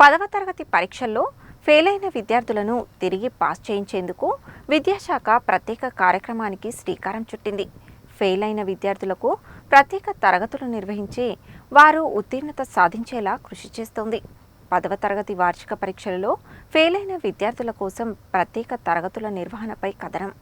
10వ తరగతి పరీక్షల్లో ఫెయిల్ అయిన విద్యార్థులను తిరిగి పాస్ చేయించేందుకు విద్యాశాఖ ప్రత్యేక కార్యక్రమానికి శ్రీకారం చుట్టింది. ఫెయిల్ అయిన విద్యార్థులకు ప్రత్యేక తరగతులు నిర్వహించి వారు ఉత్తీర్ణత సాధించేలా కృషి చేస్తోంది. 10వ తరగతి వార్షిక పరీక్షలలో ఫెయిల్ అయిన విద్యార్థుల కోసం ప్రత్యేక తరగతుల నిర్వహణపై కథనం.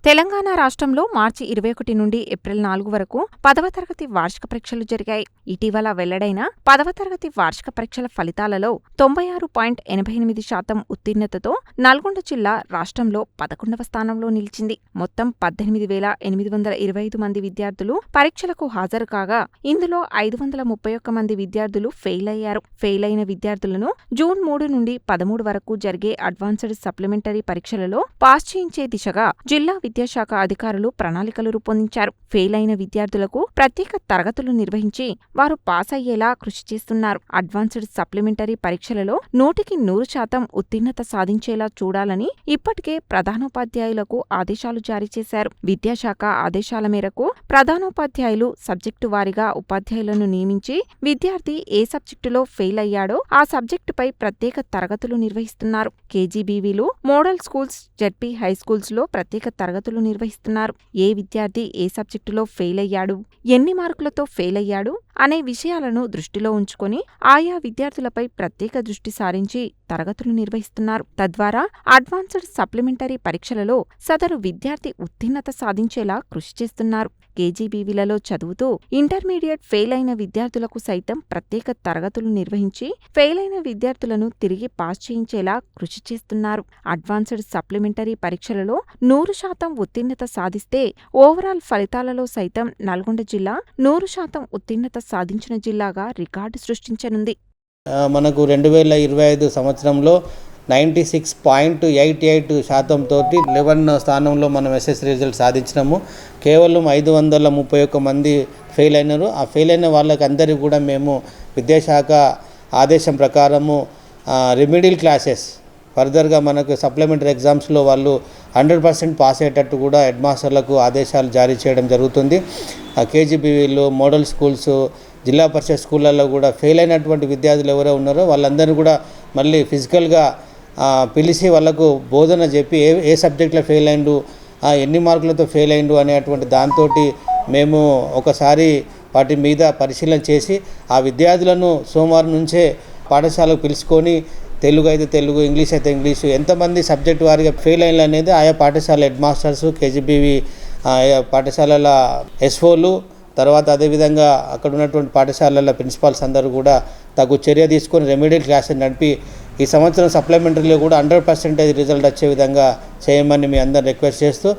తెలంగాణ రాష్ట్రంలో మార్చి 21 నుండి ఏప్రిల్ 4 వరకు 10వ తరగతి వార్షిక పరీక్షలు జరిగాయి. ఇటీవల వెల్లడైన 10వ తరగతి వార్షిక పరీక్షల ఫలితాలలో 96.88% ఉత్తీర్ణతతో నల్గొండ జిల్లా రాష్ట్రంలో 11వ స్థానంలో నిలిచింది. మొత్తం 18,825 మంది విద్యార్థులు పరీక్షలకు హాజరు కాగా ఇందులో 531 మంది విద్యార్థులు ఫెయిల్ అయ్యారు. ఫెయిల్ అయిన విద్యార్థులను జూన్ 3 నుండి 13 వరకు జరిగే అడ్వాన్స్డ్ సప్లిమెంటరీ పరీక్షలలో పాస్ చేయించే దిశగా జిల్లా విద్యాశాఖ అధికారులు ప్రణాళికలు రూపొందించారు. ఫెయిల్ అయిన విద్యార్థులకు ప్రత్యేక తరగతులు నిర్వహించి వారు పాస్ అయ్యేలా కృషి చేస్తున్నారు. అడ్వాన్స్డ్ సప్లిమెంటరీ పరీక్షలలో 100% ఉత్తీర్ణత సాధించేలా చూడాలని ఇప్పటికే ప్రధానోపాధ్యాయులకు ఆదేశాలు జారీ చేశారు. విద్యాశాఖ ఆదేశాల మేరకు ప్రధానోపాధ్యాయులు సబ్జెక్టు వారీగా ఉపాధ్యాయులను నియమించి విద్యార్థి ఏ సబ్జెక్టులో ఫెయిల్ అయ్యాడో ఆ సబ్జెక్టుపై ప్రత్యేక తరగతులు నిర్వహిస్తున్నారు. కేజీబీవీలు, మోడల్ స్కూల్స్, జెడ్పీ హైస్కూల్స్లో ప్రత్యేక తరగతులు నిర్వహిస్తున్నారు. ఏ విద్యార్థి ఏ సబ్జెక్టులో ఫెయిల్ అయ్యాడు, ఎన్ని మార్కులతో ఫెయిల్ అయ్యాడు అనే విషయాలను దృష్టిలో ఉంచుకొని ఆయా విద్యార్థులపై ప్రత్యేక దృష్టి సారించి తరగతులు నిర్వహిస్తున్నారు. తద్వారా అడ్వాన్స్డ్ సప్లిమెంటరీ పరీక్షలలో సదరు విద్యార్థి ఉత్తీర్ణత సాధించేలా కృషి చేస్తున్నారు. కేజీబీవీలలో చదువుతూ ఇంటర్మీడియట్ ఫెయిల్ అయిన విద్యార్థులకు సైతం ప్రత్యేక తరగతులు నిర్వహించి ఫెయిల్ అయిన విద్యార్థులను తిరిగి పాస్ చేయించేలా కృషి చేస్తున్నారు. అడ్వాన్స్డ్ సప్లిమెంటరీ పరీక్షలలో 100% ఉత్తీర్ణత సాధిస్తే ఓవరాల్ ఫలితాలలో సైతం నల్గొండ జిల్లా 100% ఉత్తీర్ణత సాధించిన జిల్లాగా రికార్డు సృష్టించనుంది. మనకు 2025 సంవత్సరంలో 96.88% తోటి 11వ స్థానంలో మనం ఎస్ఎస్సీ రిజల్ట్ సాధించినాము. కేవలం 531 మంది ఫెయిల్ అయినారు. ఆ ఫెయిల్ అయిన వాళ్ళకి అందరికీ కూడా మేము విద్యాశాఖ ఆదేశం ప్రకారము రెమెడియల్ క్లాసెస్ ఫర్దర్గా మనకు సప్లిమెంటరీ ఎగ్జామ్స్లో వాళ్ళు 100% పాస్ అయ్యేటట్టు కూడా హెడ్ మాస్టర్లకు ఆదేశాలు జారీ చేయడం జరుగుతుంది. కేజీబీవీలు, మోడల్ స్కూల్స్, జిల్లా పరిషత్ స్కూళ్ళల్లో కూడా ఫెయిల్ అయినటువంటి విద్యార్థులు ఎవరో ఉన్నారో వాళ్ళందరినీ కూడా మళ్ళీ ఫిజికల్గా పిలిచి వాళ్ళకు బోధన చెప్పి ఏ సబ్జెక్ట్లో ఫెయిల్ అయిండు, ఎన్ని మార్కులతో ఫెయిల్ అయిండు అనేటువంటి దాంతో మేము ఒకసారి వాటి మీద పరిశీలన చేసి ఆ విద్యార్థులను సోమవారం నుంచే పాఠశాలకు పిలుచుకొని తెలుగు అయితే తెలుగు, ఇంగ్లీష్ అయితే ఇంగ్లీషు, ఎంతమంది సబ్జెక్ట్ వారిగా ఫెయిల్ అయిన అనేది ఆయా పాఠశాల హెడ్ మాస్టర్స్, కేజీబీవీ పాఠశాలల ఎస్ఓలు, తర్వాత అదేవిధంగా అక్కడ ఉన్నటువంటి పాఠశాలల ప్రిన్సిపాల్స్ అందరూ కూడా తగు చర్య తీసుకొని రెమెడియల్ క్లాసెస్ నడిపి ఈ సంవత్సరం సప్లిమెంటరీలో కూడా 100% రిజల్ట్ వచ్చే విధంగా చేయమని మీ అందరూ రిక్వెస్ట్ చేస్తూ